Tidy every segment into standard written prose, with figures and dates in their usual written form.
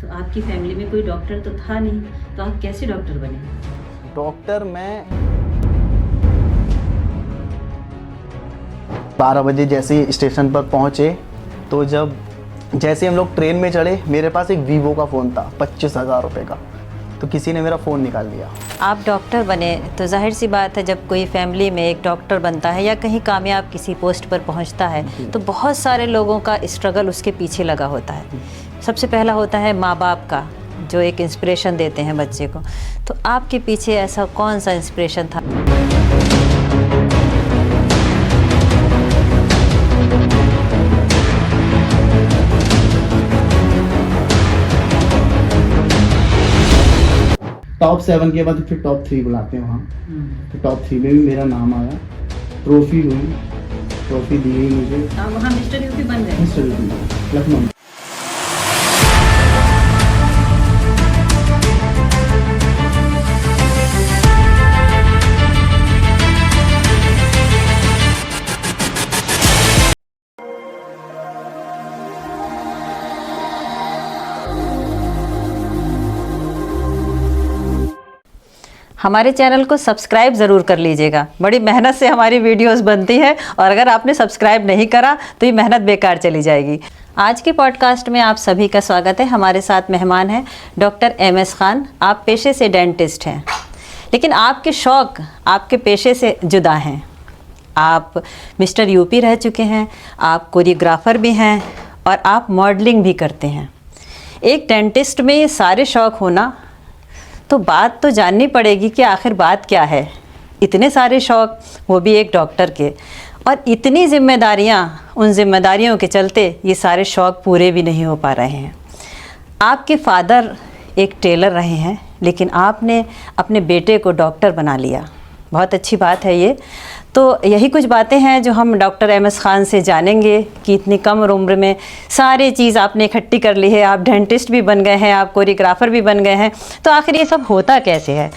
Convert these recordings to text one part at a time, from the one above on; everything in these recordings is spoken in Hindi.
तो आपकी फैमिली में कोई डॉक्टर तो था नहीं, तो आप कैसे डॉक्टर बने? डॉक्टर मैं 12 बजे जैसे ही स्टेशन पर पहुँचे तो जैसे हम लोग ट्रेन में चढ़े, मेरे पास एक वीवो का फ़ोन था 25,000 रुपये का, तो किसी ने मेरा फ़ोन निकाल लिया। आप डॉक्टर बने तो जाहिर सी बात है, जब कोई फैमिली में एक डॉक्टर बनता है या कहीं कामयाब किसी पोस्ट पर पहुंचता है तो बहुत सारे लोगों का स्ट्रगल उसके पीछे लगा होता है। सबसे पहला होता है माँ बाप का, जो एक इंस्पिरेशन देते हैं बच्चे को। तो आपके पीछे ऐसा कौन सा इंस्पिरेशन था? टॉप 7 के बाद फिर टॉप 3 बुलाते हैं वहाँ, तो टॉप 3 में भी मेरा नाम आया, ट्रॉफी हुई, ट्रॉफी दी गई मुझे। आप वहाँ मिस्टर यूपी बन गए? Mister UP Lucknow. हमारे चैनल को सब्सक्राइब ज़रूर कर लीजिएगा। बड़ी मेहनत से हमारी वीडियोस बनती है और अगर आपने सब्सक्राइब नहीं करा तो ये मेहनत बेकार चली जाएगी। आज के पॉडकास्ट में आप सभी का स्वागत है। हमारे साथ मेहमान हैं डॉक्टर MS खान। आप पेशे से डेंटिस्ट हैं, लेकिन आपके शौक़ आपके पेशे से जुदा हैं। आप मिस्टर यूपी रह चुके हैं, आप कोरियोग्राफर भी हैं और आप मॉडलिंग भी करते हैं। एक डेंटिस्ट में ये सारे शौक़ होना, तो बात तो जाननी पड़ेगी कि आखिर बात क्या है। इतने सारे शौक़, वो भी एक डॉक्टर के, और इतनी जिम्मेदारियाँ, उन जिम्मेदारियों के चलते ये सारे शौक़ पूरे भी नहीं हो पा रहे हैं। आपके फादर एक टेलर रहे हैं, लेकिन आपने अपने बेटे को डॉक्टर बना लिया। बहुत अच्छी बात है ये। तो यही कुछ बातें हैं जो हम डॉक्टर MS खान से जानेंगे कि इतनी कम उम्र में सारी चीज़ आपने इकट्ठी कर ली है। आप डेंटिस्ट भी बन गए हैं, आप कोरियोग्राफर भी बन गए हैं, तो आखिर ये सब होता कैसे है?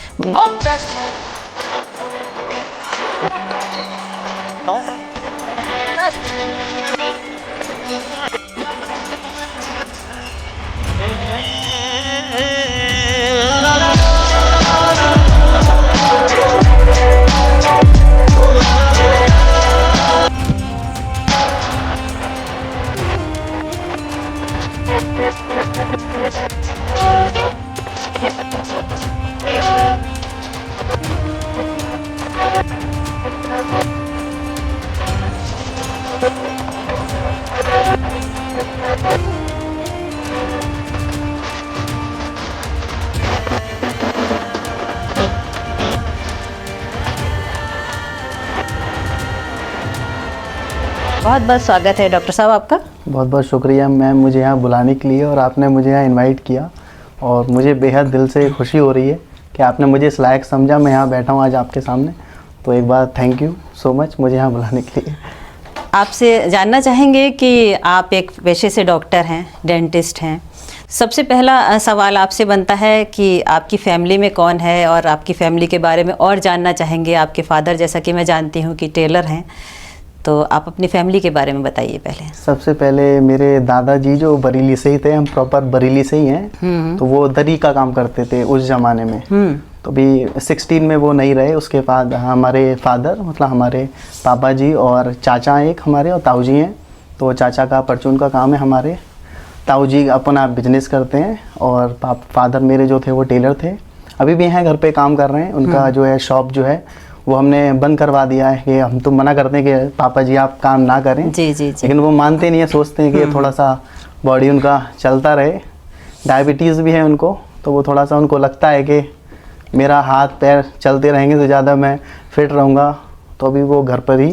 बहुत बहुत स्वागत है डॉक्टर साहब आपका। बहुत बहुत शुक्रिया मैम, मुझे यहाँ बुलाने के लिए, और आपने मुझे यहाँ इनवाइट किया, और मुझे बेहद दिल से खुशी हो रही है कि आपने मुझे इस लायक समझा मैं यहाँ बैठा हूँ आज आपके सामने। तो एक बार थैंक यू सो मच मुझे यहाँ बुलाने के लिए। आपसे जानना चाहेंगे कि आप एक पेशे से डॉक्टर हैं, डेंटिस्ट हैं। सबसे पहला सवाल आपसे बनता है कि आपकी फ़ैमिली में कौन है, और आपकी फ़ैमिली के बारे में और जानना चाहेंगे। आपके फादर, जैसा कि मैं जानती हूँ, कि टेलर हैं, तो आप अपनी फैमिली के बारे में बताइए पहले। सबसे पहले मेरे दादाजी जो बरेली से ही थे, हम प्रॉपर बरेली से ही हैं, तो वो दरी का काम करते थे उस ज़माने में। तो अभी 16 में वो नहीं रहे। उसके बाद हमारे फादर, मतलब हमारे पापा जी और चाचा एक हमारे, और ताऊ जी हैं। तो चाचा का परचून का काम है, हमारे ताऊ जी अपना बिजनेस करते हैं, और फादर मेरे जो थे वो टेलर थे, अभी भी हैं, घर पे काम कर रहे हैं। उनका जो है शॉप जो है वो हमने बंद करवा दिया है कि हम तो मना करते हैं कि पापा जी आप काम ना करें। जी जी जी। लेकिन वो मानते नहीं है, सोचते हैं कि थोड़ा सा बॉडी उनका चलता रहे। डायबिटीज़ भी है उनको, तो वो थोड़ा सा उनको लगता है कि मेरा हाथ पैर चलते रहेंगे तो ज़्यादा मैं फिट रहूँगा, तो अभी वो घर पर ही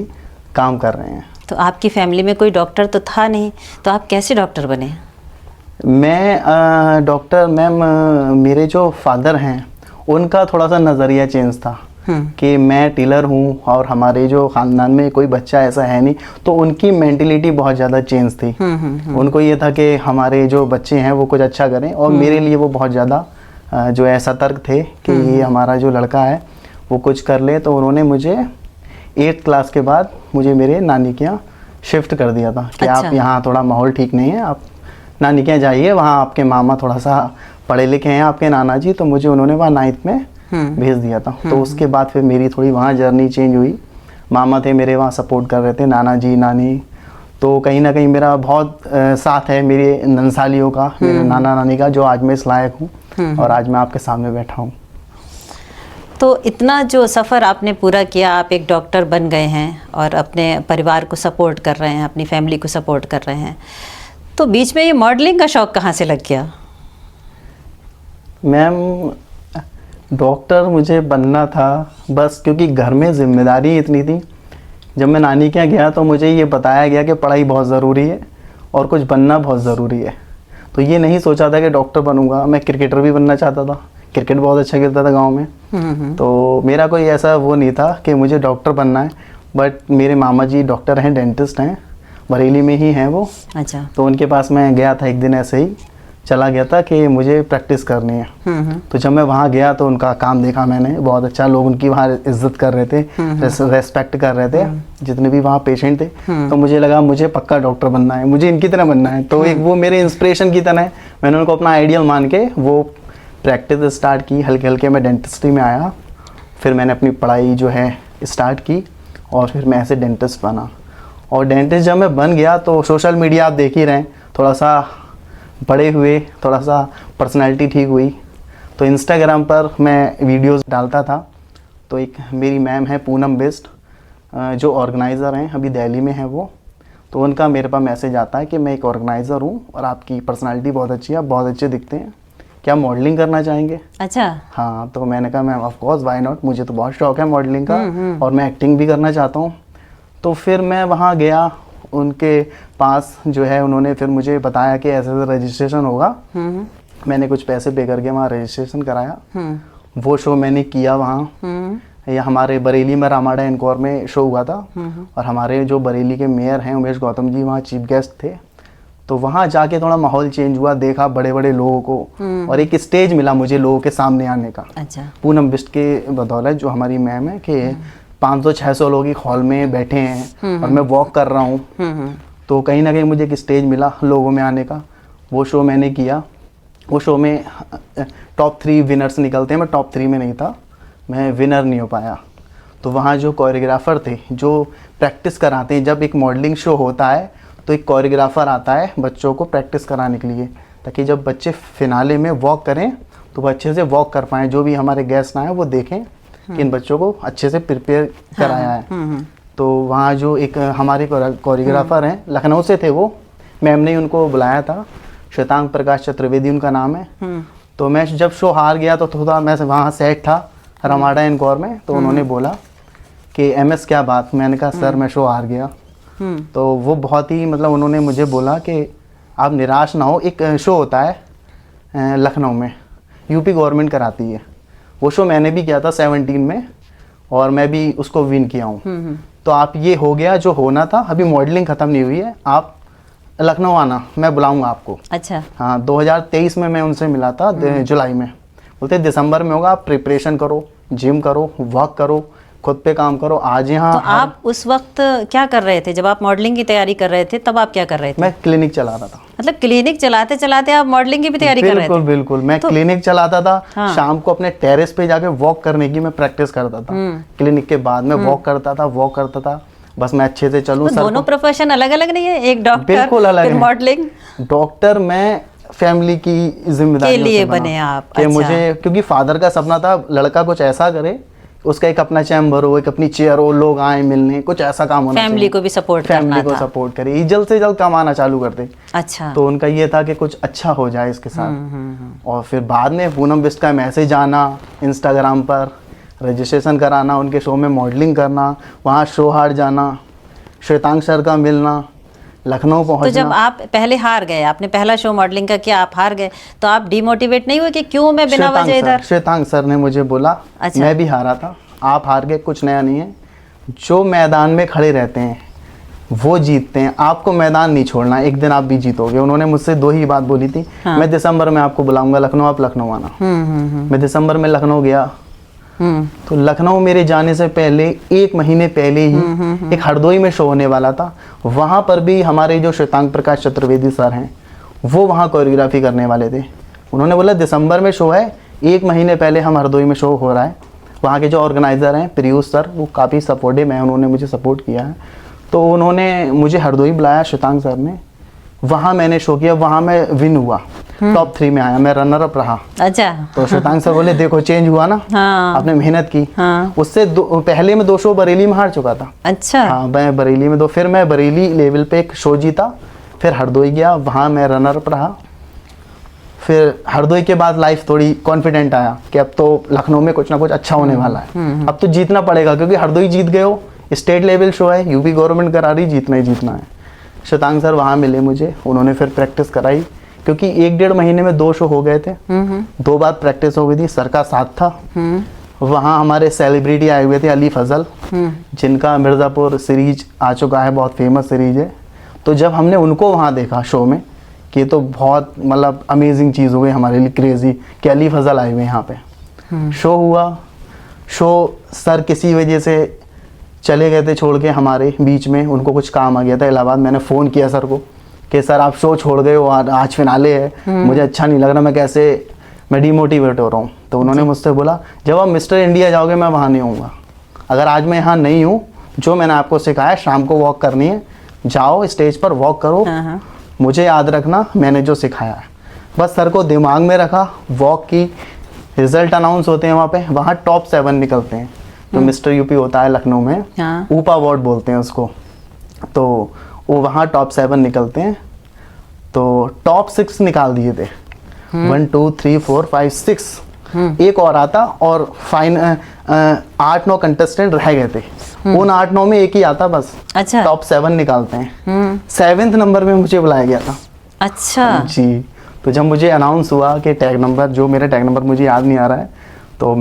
काम कर रहे हैं। तो आपकी फैमिली में कोई डॉक्टर तो था नहीं, तो आप कैसे डॉक्टर बने? मैं डॉक्टर मैम, मेरे जो फादर हैं उनका थोड़ा सा नज़रिया चेंज था कि मैं टेलर हूँ और हमारे जो ख़ानदान में कोई बच्चा ऐसा है नहीं, तो उनकी मेंटिलिटी बहुत ज़्यादा चेंज थी। उनको ये था कि हमारे जो बच्चे हैं वो कुछ अच्छा करें, और मेरे लिए वो बहुत ज़्यादा जो है सतर्क थे कि ये हमारा जो लड़का है वो कुछ कर ले। तो उन्होंने मुझे 8th क्लास के बाद मुझे मेरे नानी के यहाँ शिफ्ट कर दिया था कि अच्छा। आप यहाँ थोड़ा माहौल ठीक नहीं है, आप नानी के यहाँ जाइए, वहाँ आपके मामा थोड़ा सा पढ़े लिखे हैं, आपके नाना जी, तो मुझे उन्होंने वहाँ 9th में भेज दिया था। तो उसके बाद फिर मेरी थोड़ी वहाँ जर्नी चेंज हुई। मामा थे मेरे वहाँ सपोर्ट कर रहे थे, नाना जी नानी, तो कहीं ना कहीं मेरा बहुत साथ है मेरे नंसालियों का, मेरे नाना नानी का, जो आज मैं इस लायक हूँ और आज मैं आपके सामने बैठा हूँ। तो इतना जो सफ़र आपने पूरा किया, आप एक डॉक्टर बन गए हैं और अपने परिवार को सपोर्ट कर रहे हैं, अपनी फैमिली को सपोर्ट कर रहे हैं, तो बीच में ये मॉडलिंग का शौक़ कहाँ से लग गया? मैम डॉक्टर मुझे बनना था बस, क्योंकि घर में जिम्मेदारी इतनी थी। जब मैं नानी के यहाँ गया तो मुझे ये बताया गया कि पढ़ाई बहुत ज़रूरी है और कुछ बनना बहुत ज़रूरी है। तो ये नहीं सोचा था कि डॉक्टर बनूंगा। मैं क्रिकेटर भी बनना चाहता था, क्रिकेट बहुत अच्छा खेलता था गांव में। तो मेरा कोई ऐसा वो नहीं था कि मुझे डॉक्टर बनना है। बट मेरे मामा जी डॉक्टर हैं, डेंटिस्ट हैं, बरेली में ही हैं वो। अच्छा। तो उनके पास मैं गया था एक दिन, ऐसे ही चला गया था कि मुझे प्रैक्टिस करनी है। तो जब मैं वहाँ गया तो उनका काम देखा मैंने, बहुत अच्छा, लोग उनकी वहाँ इज्जत कर रहे थे, रेस्पेक्ट कर रहे थे जितने भी वहाँ पेशेंट थे। तो मुझे लगा मुझे पक्का डॉक्टर बनना है, मुझे इनकी तरह बनना है। तो एक वो मेरे इंस्पिरेशन की तरह है, मैंने उनको अपना आइडियल मान के वो प्रैक्टिस स्टार्ट की। हल्के हल्के मैं डेंटिस्ट्री में आया, फिर मैंने अपनी पढ़ाई जो है स्टार्ट की और फिर मैं ऐसे डेंटिस्ट बना। और डेंटिस्ट जब मैं बन गया तो सोशल मीडिया आप देख ही रहे हैं, थोड़ा सा बड़े हुए, थोड़ा सा पर्सनैलिटी ठीक हुई। तो इंस्टाग्राम पर मैं वीडियोस डालता था। तो एक मेरी मैम है पूनम बिस्ट, जो ऑर्गेनाइज़र हैं, अभी दिल्ली में है वो। तो उनका मेरे पास मैसेज आता है कि मैं एक ऑर्गेनाइज़र हूँ और आपकी पर्सनैलिटी बहुत अच्छी है, आप बहुत अच्छे दिखते हैं, क्या मॉडलिंग करना चाहेंगे? अच्छा। हाँ, तो मैंने कहा ma'am of course, why not, मुझे तो बहुत शौक है मॉडलिंग का और मैं एक्टिंग भी करना चाहता हूँ। तो फिर मैं वहाँ गया उनके पास, जो है उन्होंने फिर मुझे बताया कि ऐसे ऐसे रजिस्ट्रेशन होगा। मैंने कुछ पैसे पे करके वहाँ रजिस्ट्रेशन कराया। वो शो मैंने किया वहाँ। या हमारे बरेली में रामाडा एनकोर में शो हुआ था और हमारे जो बरेली के मेयर हैं उमेश गौतम जी वहाँ चीफ गेस्ट थे। तो वहाँ जाके थोड़ा माहौल चेंज हुआ, देखा बड़े बड़े लोगों को और एक स्टेज मिला मुझे लोगों के सामने आने का। अच्छा। पूनम बिस्ट के बदौलत, जो हमारी मैम है, कि 500-600 लोग एक हॉल में बैठे हैं और मैं वॉक कर रहा हूँ। तो कहीं ना कहीं मुझे एक स्टेज मिला लोगों में आने का। वो शो मैंने किया। वो शो में टॉप 3 विनर्स निकलते हैं, मैं टॉप 3 में नहीं था, मैं विनर नहीं हो पाया। तो वहाँ जो कोरियोग्राफर थे जो प्रैक्टिस कराते हैं, जब एक मॉडलिंग शो होता है तो एक कोरियोग्राफर आता है बच्चों को प्रैक्टिस कराने के लिए, ताकि जब बच्चे फिनाले में वॉक करें तो वो अच्छे से वॉक कर पाएँ। जो भी हमारे गेस्ट आए वो देखें कि इन बच्चों को अच्छे से प्रिपेयर कराया है। तो वहाँ जो एक हमारे कोरियोग्राफर हैं, लखनऊ से थे वो, मैम ने उनको बुलाया था, श्वेतांग प्रकाश चतुर्वेदी उनका नाम है। तो मैं जब शो हार गया तो थोड़ा मैं वहाँ सेट था रामाडा एनकोर में। तो उन्होंने बोला कि MS क्या बात? मैंने कहा सर मैं शो हार गया। तो वो बहुत ही, मतलब उन्होंने मुझे बोला कि आप निराश ना हो, एक शो होता है लखनऊ में, यूपी गवर्नमेंट कराती है, वो शो मैंने भी किया था 17 में और मैं भी उसको विन किया हूँ। तो आप, ये हो गया जो होना था, अभी मॉडलिंग ख़त्म नहीं हुई है, आप लखनऊ आना, मैं बुलाऊंगा आपको। अच्छा। हाँ, 2023 में मैं उनसे मिला था जुलाई में। बोलते दिसंबर में होगा, आप प्रिपरेशन करो, जिम करो, वॉक करो, खुद पे काम करो। आज यहाँ तो आप उस वक्त क्या कर रहे थे जब आप मॉडलिंग की तैयारी कर रहे थे? तब आप क्या कर रहे थे? मैं क्लिनिक चला रहा था। मतलब क्लिनिक चलाते चलाते आप मॉडलिंग की भी तैयारी कर रहे थे? बिल्कुल बिल्कुल, मैं तो क्लिनिक चलाता था। हाँ। शाम को अपने टेरेस पे जाके वॉक करने की मैं प्रैक्टिस करता था। क्लिनिक के बाद मैं वॉक करता था, बस मैं अच्छे से चलूं। तो दोनों प्रोफेशन अलग अलग नहीं है? एक डॉक्टर, बिल्कुल अलग है। मॉडलिंग। डॉक्टर मैं फैमिली की जिम्मेदारी के लिए बने आप? कि मुझे, क्योंकि फादर का सपना था लड़का कुछ ऐसा करे, उसका एक अपना चैम्बर हो, एक अपनी चेयर हो, लोग आए मिलने, कुछ ऐसा काम होना चाहिए। फैमिली को भी सपोर्ट करना था। फैमिली को सपोर्ट करे, जल्द से जल्द कमाना चालू कर दे। अच्छा। तो उनका ये था कि कुछ अच्छा हो जाए इसके साथ। और फिर बाद में पूनम बिस्ट का मैसेज आना, इंस्टाग्राम पर रजिस्ट्रेशन कराना, उनके शो में मॉडलिंग करना, वहाँ शो हार जाना, श्वेतांग सर का मिलना, लखनऊ पहुंचना। तो जब आप पहले हार गए, आपने पहला शो मॉडलिंग का किया, आप हार गए, तो आप डिमोटिवेट नहीं हुए कि क्यों मैं बिना वजह इधर? श्वेतांग सर ने मुझे बोला, अच्छा, मैं भी हारा था, आप हार गए, कुछ नया नहीं है, जो मैदान में खड़े रहते हैं वो जीतते हैं, आपको मैदान नहीं छोड़ना, एक दिन आप भी जीतोगे। उन्होंने मुझसे 2 ही बात बोली थी। हाँ। मैं दिसंबर में आपको बुलाऊंगा लखनऊ, आप लखनऊ आना। मैं दिसंबर में लखनऊ गया। तो लखनऊ मेरे जाने से पहले 1 महीने पहले ही एक हरदोई में शो होने वाला था। वहाँ पर भी हमारे जो श्वेतांग प्रकाश चतुर्वेदी सर हैं वो वहाँ कोरियोग्राफी करने वाले थे। उन्होंने बोला दिसंबर में शो है, 1 महीने पहले हम हरदोई में शो हो रहा है। वहाँ के जो ऑर्गेनाइज़र हैं पीयूष सर, वो काफ़ी सपोर्टिव हैं, उन्होंने मुझे सपोर्ट किया है। तो उन्होंने मुझे हरदोई बुलाया श्वेतांग सर ने, वहाँ मैंने शो किया, वहाँ मैं विन हुआ, टॉप 3 में आया, मैं रनर अप रहा। अच्छा। तो श्वेतांग सर बोले देखो चेंज हुआ ना, हाँ। आपने मेहनत की। हाँ। उससे पहले मैं 2 शो बरेली में हार चुका था। अच्छा। हाँ, मैं बरेली में फिर मैं बरेली लेवल पे एक शो जीता, फिर हरदोई गया, वहाँ मैं रनर अप रहा। फिर हरदोई के बाद लाइफ थोड़ी कॉन्फिडेंट आया कि अब तो लखनऊ में कुछ ना कुछ अच्छा होने वाला है, अब तो जीतना पड़ेगा, क्योंकि हरदोई जीत गए हो, स्टेट लेवल शो है, यूपी गवर्नमेंट करा रही, जीतना ही जीतना है। श्वेतांग सर वहाँ मिले मुझे, उन्होंने फिर प्रैक्टिस कराई, क्योंकि 1-1.5 महीने में 2 शो हो गए थे। 2 बार प्रैक्टिस हो गई थी, सर का साथ था। वहाँ हमारे सेलिब्रिटी आए हुए थे, अली फजल, जिनका मिर्ज़ापुर सीरीज आ चुका है, बहुत फेमस सीरीज है। तो जब हमने उनको वहाँ देखा शो में, कि ये तो बहुत मतलब अमेजिंग चीज़ हो गई हमारे लिए, क्रेजी कि अली फजल आए हुए हैं यहाँ पे। शो हुआ, शो सर किसी वजह से चले गए थे छोड़ के हमारे बीच में, उनको कुछ काम आ गया था इलाहाबाद। मैंने फ़ोन किया सर को कि सर आप शो छोड़ गए हो, आज फिनाले है, मुझे अच्छा नहीं लग रहा, मैं डिमोटिवेट हो रहा हूँ। तो उन्होंने मुझसे बोला जब आप मिस्टर इंडिया जाओगे मैं वहाँ नहीं होऊंगा, अगर आज मैं यहाँ नहीं हूँ, जो मैंने आपको सिखाया शाम को वॉक करनी है, जाओ स्टेज पर वॉक करो, मुझे याद रखना मैंने जो सिखाया है। बस सर को दिमाग में रखा, वॉक की, रिजल्ट अनाउंस होते हैं वहाँ पे, वहाँ टॉप 7 निकलते हैं, जो मिस्टर यूपी होता है लखनऊ में, ऊपा अवार्ड बोलते हैं उसको। तो वो वहाँ टॉप 7 निकलते हैं, तो टॉप 6 निकाल दिए थे, 1 2 3 4 5 6, एक और आता, और 8-9 कंटेस्टेंट रह गए थे, उन 8-9 में एक ही आता बस। अच्छा। टॉप 7 निकालते हैं। 7th नंबर में मुझे बुलाया गया था। अच्छा जी। तो जब मुझे अनाउंस हुआ कि टैग नंबर, जो मेरा टैग नंबर मुझे याद नहीं आ रहा है, तो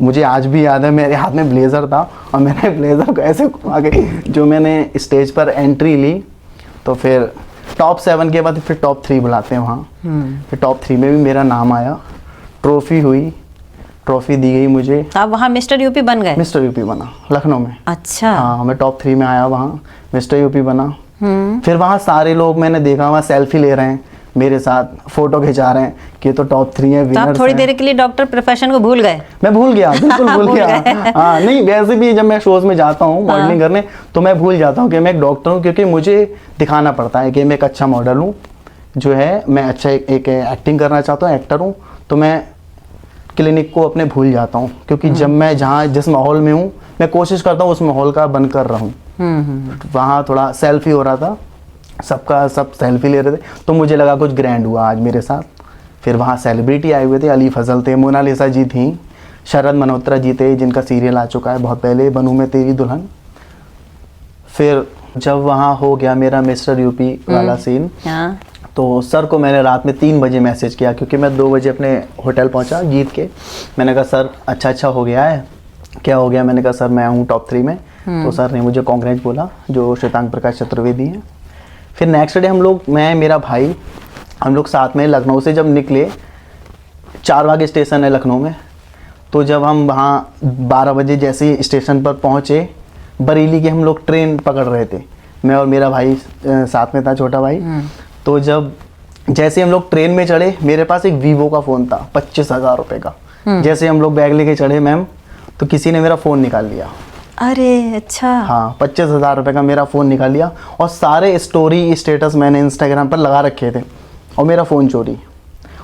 मुझे आज भी याद है, मेरे हाथ में ब्लेज़र था और मैंने ब्लेज़र को ऐसे घुमा के जो मैंने स्टेज पर एंट्री ली, तो फिर टॉप 7 के बाद फिर टॉप 3 बुलाते हैं वहाँ। फिर टॉप 3 में भी मेरा नाम आया, ट्रॉफी हुई, ट्रॉफी दी गई मुझे। आप वहाँ मिस्टर यूपी बन गए? मिस्टर यूपी बना लखनऊ में। अच्छा। हाँ, मैं टॉप 3 में आया, वहाँ मिस्टर यूपी बना। फिर वहाँ सारे लोग मैंने देखा, वहाँ सेल्फी ले रहे हैं मेरे साथ, फोटो खिंचा रहे हैं कि तो टॉप 3 है, तो आप थोड़ी देर के लिए डॉक्टर प्रोफेशन को भूल गए? मैं भूल गया, बिल्कुल भूल गया। हाँ, नहीं वैसे भी जब मैं शोज में जाता हूँ मॉडलिंग करने, तो मैं भूल जाता हूँ कि मैं एक डॉक्टर हूँ, क्योंकि मुझे दिखाना पड़ता है कि मैं एक अच्छा मॉडल हूँ, जो है मैं अच्छा एक एक्टिंग करना चाहता हूँ, एक्टर हूँ। तो मैं क्लिनिक को अपने भूल जाता हूँ, क्योंकि जब मैं जिस माहौल में हूँ, मैं कोशिश करता हूँ उस माहौल का बन कर रहूँ। वहाँ थोड़ा सेल्फी हो रहा था, सब सेल्फी ले रहे थे, तो मुझे लगा कुछ ग्रैंड हुआ आज मेरे साथ। फिर वहाँ सेलिब्रिटी आए हुए थे, अली फजल थे, मोनालिसा जी थी, शरद मल्होत्रा जी थे, जिनका सीरियल आ चुका है बहुत पहले, बनूं मैं तेरी दुल्हन। फिर जब वहाँ हो गया मेरा मिस्टर यूपी वाला सीन, तो सर को मैंने रात में 3 बजे मैसेज किया, क्योंकि मैं 2 बजे अपने होटल पहुँचा जीत के। मैंने कहा सर अच्छा हो गया है, क्या हो गया? मैंने कहा सर मैं हूँ टॉप 3 में। तो सर ने मुझे कांग्रेस बोला, जो श्वेतांग प्रकाश चतुर्वेदी हैं। फिर नेक्स्ट डे हम लोग, मैं मेरा भाई, हम लोग साथ में लखनऊ से जब निकले, 4 बजे स्टेशन है लखनऊ में, तो जब हम वहाँ 12 बजे जैसे ही स्टेशन पर पहुँचे, बरेली की हम लोग ट्रेन पकड़ रहे थे, मैं और मेरा भाई साथ में था, छोटा भाई। तो जब जैसे हम लोग ट्रेन में चढ़े, मेरे पास एक वीवो का फ़ोन था 25,000 रुपये का। जैसे हम लोग बैग लेके चढ़े मैम, तो किसी ने मेरा फ़ोन निकाल लिया। अरे अच्छा। हाँ, 25,000 रुपये का मेरा फ़ोन निकाल लिया, और सारे स्टोरी स्टेटस मैंने इंस्टाग्राम पर लगा रखे थे, और मेरा फ़ोन चोरी।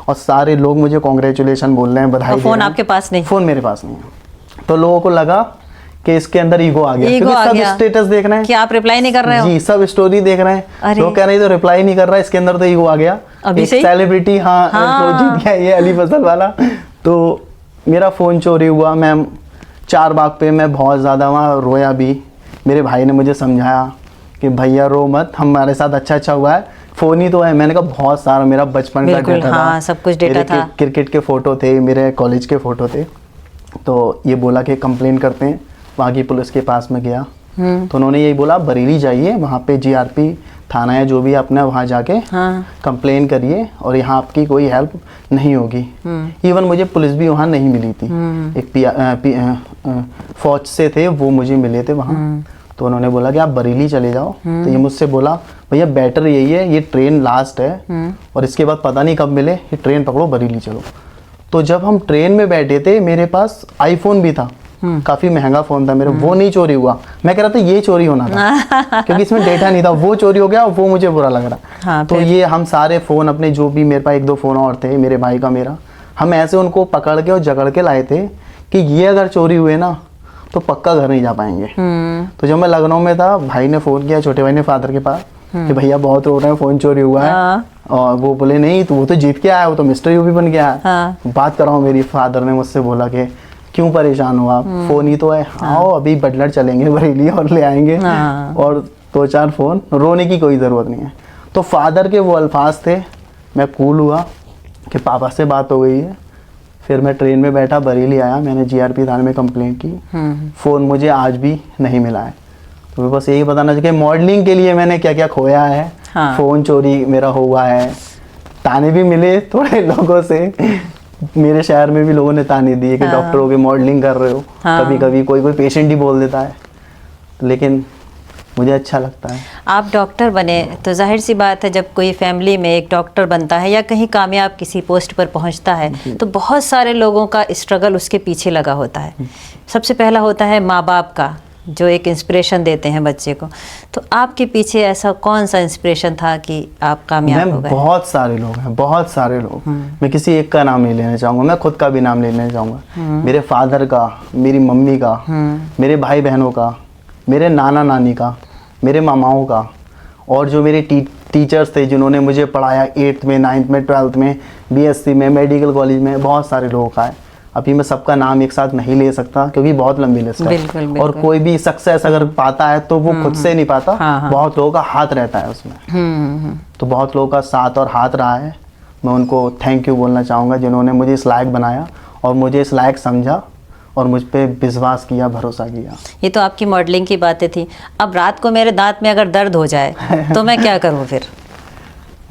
और सारे लोग मुझे कॉन्ग्रेचुलेशन बोल रहे हैं, बधाई दे रहे हैं। फ़ोन आपके पास नहीं? फ़ोन मेरे पास नहीं है। तो लोगों को लगा कि इसके अंदर ईगो आ गया, क्योंकि सब स्टेटस देख रहे हैं कि आप रिप्लाई नहीं कर रहे हो। जी, सब स्टोरी देख रहे हैं, लोग कह रहे हैं तो रिप्लाई नहीं कर रहा है, इसके अंदर तो ईगो आ गया। अभी से सेलिब्रिटी, हाँ, तो जीत गया ये अली फजल वाला। तो मेरा फ़ोन चोरी हुआ मैम, 4 बाग पे मैं बहुत ज़्यादा वहाँ रोया भी। मेरे भाई ने मुझे समझाया कि भैया रो मत, हमारे साथ अच्छा हुआ है, फ़ोन ही तो है। मैंने कहा बहुत सारा मेरा बचपन का डेटा था, सब कुछ डेटा था, क्रिकेट के फ़ोटो थे, मेरे कॉलेज के फ़ोटो थे। तो ये बोला कि कंप्लेन करते हैं, वहाँ की पुलिस के पास में गया, तो उन्होंने यही बोला बरेली जाइए, वहाँ पे GRP थाना है जो भी अपना, वहाँ जाके कंप्लेन करिए, और यहाँ आपकी कोई हेल्प नहीं होगी। इवन मुझे पुलिस भी वहाँ नहीं मिली थी, एक फौज से थे, वो मुझे मिले थे वहाँ। तो उन्होंने बोला कि आप बरेली चले जाओ। तो ये मुझसे बोला भैया बेटर यही है, ये ट्रेन लास्ट है और इसके बाद पता नहीं कब मिले, ये ट्रेन पकड़ो बरेली चलो। तो जब हम ट्रेन में बैठे थे मेरे पास आईफोन भी था, काफी महंगा फोन था मेरा, वो नहीं चोरी हुआ। मैं कह रहा था ये चोरी होना था क्योंकि इसमें डेटा नहीं था, वो चोरी हो गया, वो मुझे बुरा लग रहा। हाँ, तो ये हम सारे फोन अपने, जो भी मेरे पास 1-2 फोन और थे, मेरे भाई का मेरा, हम ऐसे उनको पकड़ के और जकड़ के लाए थे कि ये अगर चोरी हुए ना तो पक्का घर नहीं जा पाएंगे। तो जब मैं लखनऊ में था, भाई ने फोन किया, छोटे भाई ने फादर के पास कि भैया बहुत रो रहे हैं, फोन चोरी हुआ है। और वो बोले नहीं, तो वो तो जीत के आया, वो तो मिस्टर यूपी बन गया है। बात कराओ मेरी। फादर ने मुझसे बोला कि क्यों परेशान हो आप, फोन ही तो है। आओ अभी बटलर चलेंगे बरेली और ले आएंगे और 2-4 फोन, रोने की कोई ज़रूरत नहीं है। तो फादर के वो अल्फाज थे, मैं कूल हुआ कि पापा से बात हो गई है। फिर मैं ट्रेन में बैठा, बरेली आया, मैंने जीआरपी थाने में कंप्लेंट की। फ़ोन मुझे आज भी नहीं मिला है। तो मैं बस यही बताना चाहिए कि मॉडलिंग के लिए मैंने क्या क्या खोया है। फ़ोन चोरी मेरा हुआ है, ताने भी मिले थोड़े लोगों से, मेरे शहर में भी लोगों ने ताने दिए कि डॉक्टर हो के मॉडलिंग कर रहे हो। कभी कभी कोई पेशेंट ही बोल देता है, लेकिन मुझे अच्छा लगता है। आप डॉक्टर बने तो जाहिर सी बात है, जब कोई फैमिली में एक डॉक्टर बनता है या कहीं कामयाब किसी पोस्ट पर पहुंचता है तो बहुत सारे लोगों का स्ट्रगल उसके पीछे लगा होता है। सबसे पहला होता है माँ बाप का, जो एक इंस्पिरेशन देते हैं बच्चे को। तो आपके पीछे ऐसा कौन सा इंस्पिरेशन था कि आप कामयाब हो गए? बहुत सारे लोग हैं, बहुत सारे लोग। मैं किसी एक का नाम नहीं लेना चाहूँगा, मैं खुद का भी नाम लेना चाहूँगा। मेरे फादर का, मेरी मम्मी का, मेरे भाई बहनों का, मेरे नाना नानी का, मेरे मामाओं का, और जो मेरे टीचर्स थे जिन्होंने मुझे पढ़ाया 8th में, 9th में, 12th में, BSc में, मेडिकल कॉलेज में, बहुत सारे लोगों का है। अभी मैं सबका नाम एक साथ नहीं ले सकता क्योंकि बहुत लंबी लिस्ट है। बिल्कुल। और कोई भी सक्सेस अगर पाता है तो वो खुद से नहीं पाता। बहुत लोगों का हाथ रहता है उसमें। तो बहुत लोगों का साथ और हाथ रहा है। मैं उनको थैंक यू बोलना चाहूँगा जिन्होंने मुझे इस लायक बनाया और मुझे इस लायक समझा और मुझ पे विश्वास किया, भरोसा किया। ये तो आपकी मॉडलिंग की बातें थी। अब रात को मेरे दांत में अगर दर्द हो जाए तो मैं क्या करूँ फिर?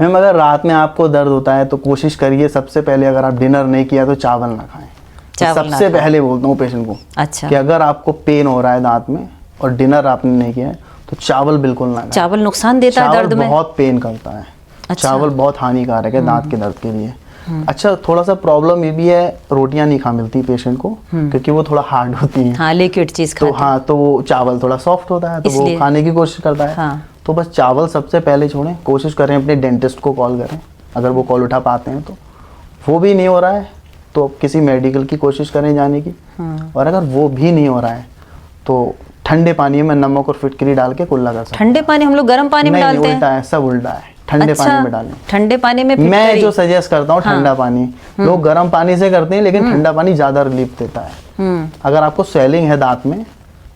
मैम अगर रात में आपको दर्द होता है तो कोशिश करिए, सबसे पहले अगर आप डिनर नहीं किया तो चावल ना खाएं। सबसे पहले बोलता हूँ पेशेंट को। अच्छा। कि अगर आपको पेन हो रहा है दांत में और डिनर आपने नहीं किया है तो चावल बिल्कुल ना खाएं। चावल नुकसान देता है दर्द में? बहुत पेन करता है। अच्छा। चावल बहुत हानिकारक है दांत के दर्द के लिए। अच्छा, थोड़ा सा प्रॉब्लम ये भी है, रोटियां नहीं खा मिलती पेशेंट को क्योंकि वो थोड़ा हार्ड होती हैं। हाँ, लिक्विड चीज खाते हैं। तो वो चावल थोड़ा सॉफ्ट होता है तो वो खाने की कोशिश करता है। तो बस चावल सबसे पहले छोड़ें। कोशिश करें अपने डेंटिस्ट को कॉल करें, अगर वो कॉल उठा पाते हैं तो। वो भी नहीं हो रहा है तो किसी मेडिकल की कोशिश करें जाने की। और अगर वो भी नहीं हो रहा है तो ठंडे पानी में नमक और फिटकरी डाल के कुल्ला कर सकते हैं। ठंडे पानी? हम लोग गर्म पानी में डालते हैं? उल्टा है, सब उल्टा है। ठंडे पानी में डालें। ठंडे पानी में मैं जो सजेस्ट करता हूँ ठंडा पानी। लोग गर्म पानी से करते हैं लेकिन ठंडा पानी ज्यादा रिलीफ देता है। अगर आपको स्वेलिंग है दांत में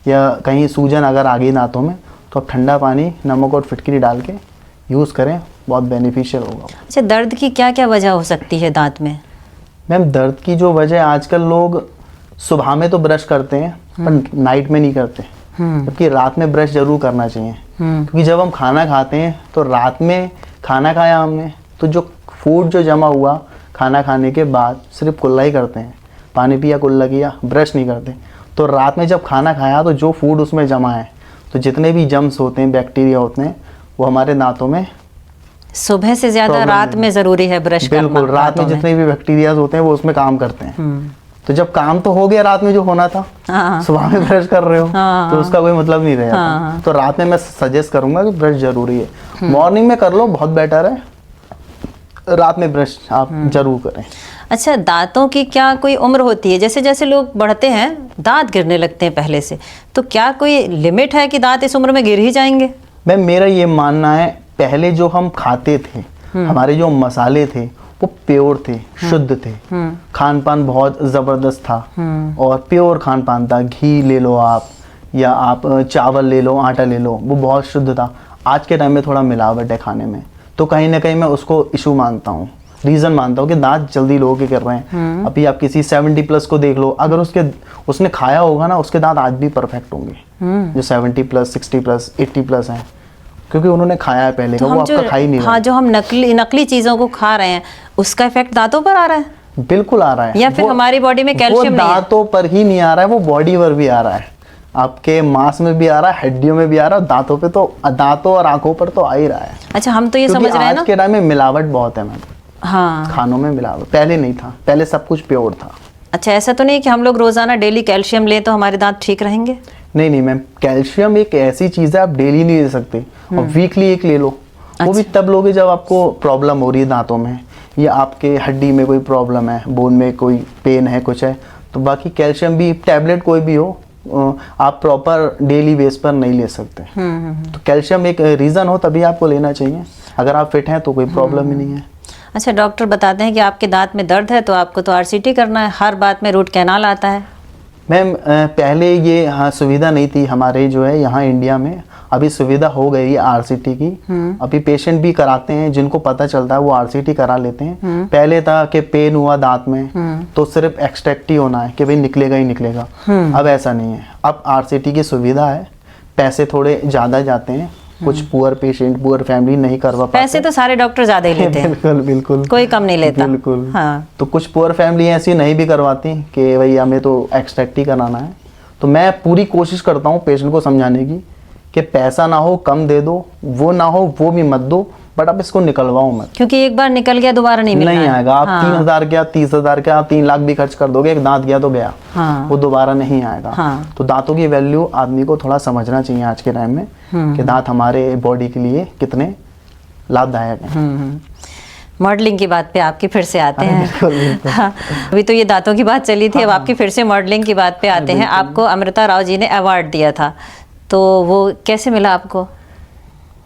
या कहीं सूजन अगर आ गई दांतों में तो आप ठंडा पानी नमक और फिटकरी डाल के यूज करें, बहुत बेनिफिशियल होगा। अच्छा, दर्द की क्या क्या वजह हो सकती है दांत में? मैम दर्द की जो वजह, आजकल लोग सुबह में तो ब्रश करते हैं पर नाइट में नहीं करते, जबकि रात में ब्रश जरूर करना चाहिए। क्योंकि जब हम खाना खाते हैं तो रात में खाना खाया हमने तो जो फूड जो जमा हुआ खाना खाने के बाद सिर्फ कुल्ला ही करते हैं, पानी पिया कुल्ला किया, ब्रश नहीं करते। तो रात में जब खाना खाया तो जो फूड उसमें जमा है तो जितने भी जम्स होते हैं, बैक्टीरिया होते हैं, वो हमारे दांतों में सुबह से ज्यादा रात में जरूरी है ब्रश करना। बिल्कुल, रात में जितने भी बैक्टीरिया होते हैं वो उसमें काम करते हैं। तो जब काम तो हो गया रात में जो होना था, सुबह में ब्रश कर रहे हो तो उसका कोई मतलब नहीं रहेगा। तो रात में मैं सजेस्ट करूंगा कि ब्रश जरूरी है। मॉर्निंग में कर लो, बहुत बेटर है। रात में ब्रश आप जरूर करें। अच्छा, दांतों की क्या कोई उम्र होती है? जैसे जैसे लोग बढ़ते हैं दांत गिरने लगते हैं पहले से, तो क्या कोई लिमिट है कि दांत इस उम्र में गिर ही जाएंगे? मैम मेरा ये मानना है, पहले जो हम खाते थे, हमारे जो मसाले थे वो प्योर थे, शुद्ध थे। खान पान बहुत ज़बरदस्त था और प्योर खान पान था। घी ले लो आप या आप चावल ले लो, आटा ले लो, वो बहुत शुद्ध था। आज के टाइम में थोड़ा मिलावट है खाने में, तो कहीं ना कहीं मैं उसको इशू मानता हूँ, रीज़न मानता हूँ कि दांत जल्दी लोगों के कर रहे हैं। अभी आप किसी 70+ को देख लो, अगर उसने खाया होगा ना, उसके दांत आज भी परफेक्ट होंगे। जो 70+, 60+, 80+ हैं, क्योंकि उन्होंने खाया है पहले का, वो आपका खा ही नहीं रहा। हाँ, जो हम नकली चीज़ों को खा रहे हैं उसका इफेक्ट दांतों पर आ रहा है? बिल्कुल आ रहा है। या फिर हमारी बॉडी में कैल्शियम नहीं है? दांतों पर ही नहीं आ रहा है, वो बॉडी पर भी आ रहा है। आपके मांस में भी आ रहा है, हड्डियों में भी आ रहा है, दांतों पे तो, दांतों और आंखों पर तो आ ही रहा है। अच्छा, हम तो ये क्योंकि समझ रहे हैं ना। आज के टाइम में मिलावट बहुत है मैम, हाँ। खानों में मिलावट, पहले नहीं था, पहले सब कुछ प्योर था। अच्छा, ऐसा तो नहीं कि हम लोग रोजाना डेली कैल्शियम लें तो हमारे दांत ठीक रहेंगे? नहीं नहीं मैम, कैल्शियम एक ऐसी चीज है आप डेली नहीं ले सकते, और वीकली एक ले लो। वो भी तब लोगे जब आपको प्रॉब्लम हो रही है दांतों में, या आपके हड्डी में कोई प्रॉब्लम है, बोन में कोई पेन है, कुछ है। तो बाकी कैल्शियम भी टैबलेट कोई भी हो, आप प्रॉपर डेली बेस पर नहीं ले सकते। तो कैल्शियम एक रीज़न हो तभी आपको लेना चाहिए, अगर आप फिट हैं तो कोई प्रॉब्लम ही नहीं है। अच्छा, डॉक्टर बताते हैं कि आपके दांत में दर्द है तो आपको तो आरसीटी करना है, हर बात में रूट कैनाल आता है। मैम पहले ये हाँ सुविधा नहीं थी हमारे जो है यहाँ इंडिया में, अभी सुविधा हो गई है आरसीटी की। अभी पेशेंट भी कराते हैं, जिनको पता चलता है वो आरसीटी करा लेते हैं। पहले था कि पेन हुआ दांत में तो सिर्फ एक्सट्रैक्ट ही होना है कि भाई निकलेगा ही निकलेगा। अब ऐसा नहीं है, अब आरसीटी की सुविधा है, पैसे थोड़े ज़्यादा जाते हैं, कुछ पुअर पेशेंट, पुअर फैमिली नहीं करवा पाते। पैसे तो सारे डॉक्टर ज्यादा ही लेते हैं। बिल्कुल बिल्कुल, कोई कम नहीं लेता। बिल्कुल। हाँ। तो कुछ पुअर फैमिली ऐसी नहीं भी करवाती कि भाई हमें तो एक्सट्रैक्ट ही कराना है। तो मैं पूरी कोशिश करता हूँ पेशेंट को समझाने की कि पैसा ना हो कम दे दो, वो ना हो वो भी मत दो, बट आप इसको निकलवाओ मत, क्योंकि एक बार निकल गया दोबारा नहीं मिलना नहीं है। आएगा। आप हाँ। 3,000 क्या 30,000 क्या 3 लाख भी खर्च कर दोगे, एक दांत गया तो गया। हाँ। वो दोबारा नहीं आएगा। हाँ। तो दांतों की वैल्यू आदमी को थोड़ा समझना चाहिए आज के टाइम में कि दांत हमारे बॉडी के लिए कितने लाभदायक हैं। मॉडलिंग की बात पे आपकी फिर से आते हैं। बिल्कुल, बिल्कुल। हाँ, अभी तो ये दांतों की बात चली थी, अब आपकी फिर से मॉडलिंग की बात पे आते हैं। आपको अमृता राव जी ने अवार्ड दिया था, तो वो कैसे मिला आपको?